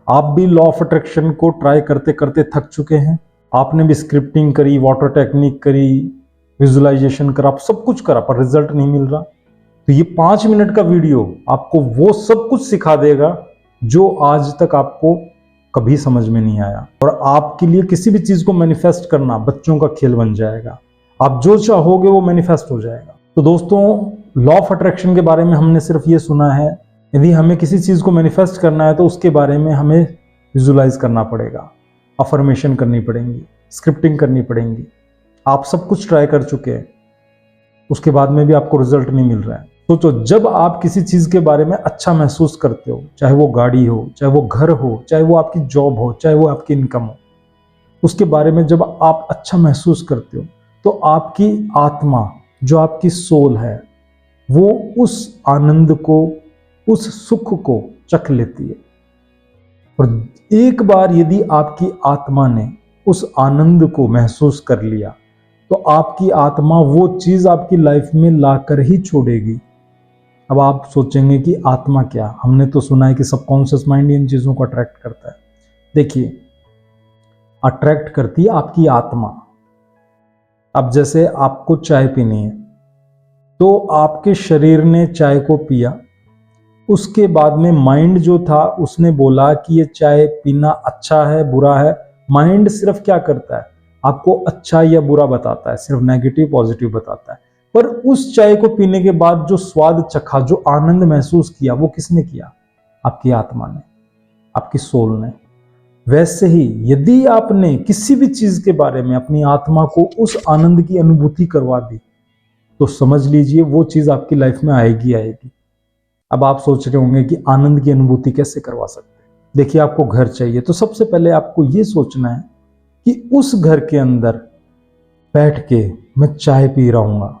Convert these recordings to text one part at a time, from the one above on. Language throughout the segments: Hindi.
आप भी लॉ ऑफ अट्रैक्शन को ट्राई करते करते थक चुके हैं। आपने भी स्क्रिप्टिंग करी, वाटर टेक्निक करी, विजुअलाइजेशन करा, सब कुछ करा, पर रिजल्ट नहीं मिल रहा। तो ये 5 मिनट का वीडियो आपको वो सब कुछ सिखा देगा जो आज तक आपको कभी समझ में नहीं आया। और आपके लिए किसी भी चीज को मैनिफेस्ट करना बच्चों का खेल बन जाएगा। आप जो चाहोगे वो मैनिफेस्ट हो जाएगा। तो दोस्तों, लॉ ऑफ अट्रैक्शन के बारे में हमने सिर्फ ये सुना है। यदि हमें किसी चीज को मैनिफेस्ट करना है तो उसके बारे में हमें विजुलाइज करना पड़ेगा, अफर्मेशन करनी पड़ेगी, स्क्रिप्टिंग करनी पड़ेगी। आप सब कुछ ट्राई कर चुके हैं, उसके बाद में भी आपको रिजल्ट नहीं मिल रहा है। सोचो, जब आप किसी चीज के बारे में अच्छा महसूस करते हो, चाहे वो गाड़ी हो, चाहे वो घर हो, चाहे वो आपकी जॉब हो, चाहे वो आपकी इनकम हो, उसके बारे में जब आप अच्छा महसूस करते हो तो आपकी आत्मा, जो आपकी सोल है, वो उस आनंद को, उस सुख को चख लेती है। और एक बार यदि आपकी आत्मा ने उस आनंद को महसूस कर लिया तो आपकी आत्मा वो चीज आपकी लाइफ में लाकर ही छोड़ेगी। अब आप सोचेंगे कि आत्मा क्या? हमने तो सुना है कि सबकॉन्शियस माइंड इन चीजों को अट्रैक्ट करता है। देखिए, अट्रैक्ट करती है आपकी आत्मा। अब जैसे आपको चाय पीनी है तो आपके शरीर ने चाय को पिया, उसके बाद में माइंड जो था उसने बोला कि ये चाय पीना अच्छा है, बुरा है। माइंड सिर्फ क्या करता है? आपको अच्छा या बुरा बताता है, सिर्फ नेगेटिव पॉजिटिव बताता है। पर उस चाय को पीने के बाद जो स्वाद चखा, जो आनंद महसूस किया, वो किसने किया? आपकी आत्मा ने, आपकी सोल ने। वैसे ही यदि आपने किसी भी चीज के बारे में अपनी आत्मा को उस आनंद की अनुभूति करवा दी तो समझ लीजिए वो चीज आपकी लाइफ में आएगी आएगी। अब आप सोच रहे होंगे कि आनंद की अनुभूति कैसे करवा सकते हैं? देखिए, आपको घर चाहिए तो सबसे पहले आपको ये सोचना है कि उस घर के अंदर बैठ के मैं चाय पी रहा हूँगा,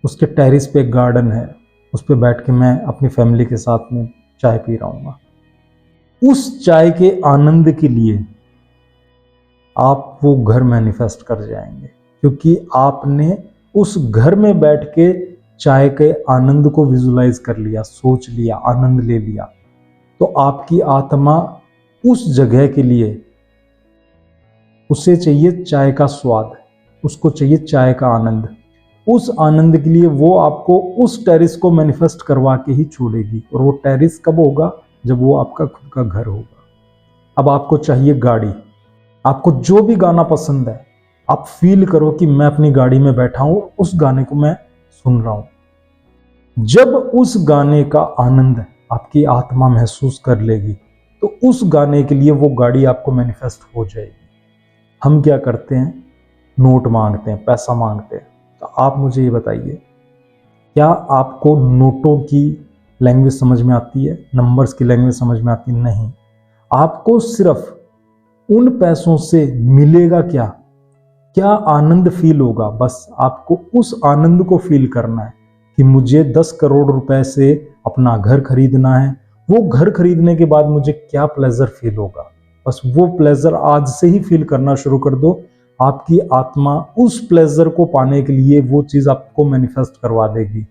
उसके टेरेस पे एक गार्डन है, उस पर बैठ के मैं अपनी फैमिली के साथ में चाय पी रहा हूँगा। उस चाय के आनंद के लिए आप वो घर मैनिफेस्ट कर जाएंगे, क्योंकि आपने उस घर में बैठ के चाय के आनंद को विजुलाइज कर लिया, सोच लिया, आनंद ले लिया। तो आपकी आत्मा उस जगह के लिए, उसे चाहिए चाय का स्वाद, उसको चाहिए चाय का आनंद। उस आनंद के लिए वो आपको उस टेरेस को मैनिफेस्ट करवा के ही छोड़ेगी। और वो टेरेस कब होगा? जब वो आपका खुद का घर होगा। अब आपको चाहिए गाड़ी। आपको जो भी गाना पसंद है, आप फील करो कि मैं अपनी गाड़ी में बैठा हूं, उस गाने को मैं सुन रहा हूं। जब उस गाने का आनंद आपकी आत्मा महसूस कर लेगी तो उस गाने के लिए वो गाड़ी आपको मैनिफेस्ट हो जाएगी। हम क्या करते हैं? नोट मांगते हैं, पैसा मांगते हैं। तो आप मुझे ये बताइए, क्या आपको नोटों की लैंग्वेज समझ में आती है? नंबर्स की लैंग्वेज समझ में आती है? नहीं। आपको सिर्फ उन पैसों से मिलेगा क्या? क्या आनंद फील होगा? बस आपको उस आनंद को फील करना है कि मुझे 10 करोड़ रुपए से अपना घर खरीदना है। वो घर खरीदने के बाद मुझे क्या प्लेजर फील होगा, बस वो प्लेजर आज से ही फील करना शुरू कर दो। आपकी आत्मा उस प्लेजर को पाने के लिए वो चीज आपको मैनिफेस्ट करवा देगी।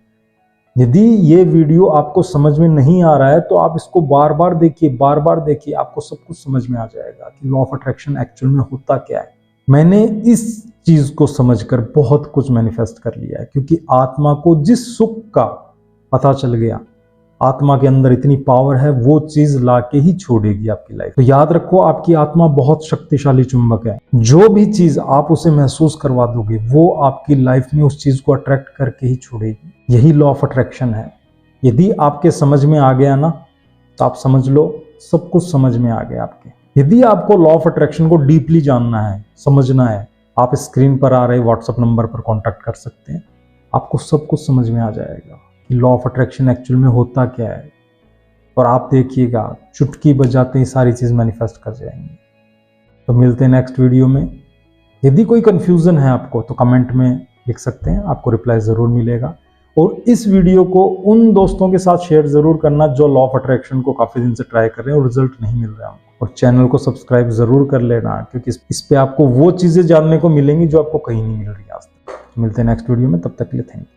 यदि ये वीडियो आपको समझ में नहीं आ रहा है तो आप इसको बार बार देखिए, बार बार देखिए, आपको सब कुछ समझ में आ जाएगा कि लॉ ऑफ अट्रैक्शन एक्चुअल में होता क्या है। मैंने इस चीज को समझकर बहुत कुछ मैनिफेस्ट कर लिया है, क्योंकि आत्मा को जिस सुख का पता चल गया, आत्मा के अंदर इतनी पावर है, वो चीज लाके ही छोड़ेगी आपकी लाइफ। तो याद रखो, आपकी आत्मा बहुत शक्तिशाली चुंबक है। जो भी चीज आप उसे महसूस करवा दोगे वो आपकी लाइफ में उस चीज को अट्रैक्ट करके ही छोड़ेगी। यही लॉ ऑफ अट्रैक्शन है। यदि आपके समझ में आ गया ना, तो आप समझ लो सब कुछ समझ में आ गया आपके। यदि आपको लॉ ऑफ अट्रैक्शन को डीपली जानना है, समझना है, आप स्क्रीन पर आ रहे व्हाट्सएप नंबर पर कांटेक्ट कर सकते हैं। आपको सब कुछ समझ में आ जाएगा कि लॉ ऑफ अट्रैक्शन एक्चुअल में होता क्या है। और आप देखिएगा, चुटकी बजाते ही सारी चीज मैनिफेस्ट कर जाएंगे। तो मिलते हैं नेक्स्ट वीडियो में। यदि कोई कंफ्यूजन है आपको तो कमेंट में लिख सकते हैं, आपको रिप्लाई जरूर मिलेगा। और इस वीडियो को उन दोस्तों के साथ शेयर जरूर करना जो लॉ ऑफ अट्रैक्शन को काफी दिन से ट्राई कर रहे हैं और रिजल्ट नहीं मिल रहा है। और चैनल को सब्सक्राइब जरूर कर लेना, क्योंकि इस पे आपको वो चीजें जानने को मिलेंगी जो आपको कहीं नहीं मिल रही आज तक। मिलते हैं नेक्स्ट वीडियो में, तब तक के लिए थैंक यू।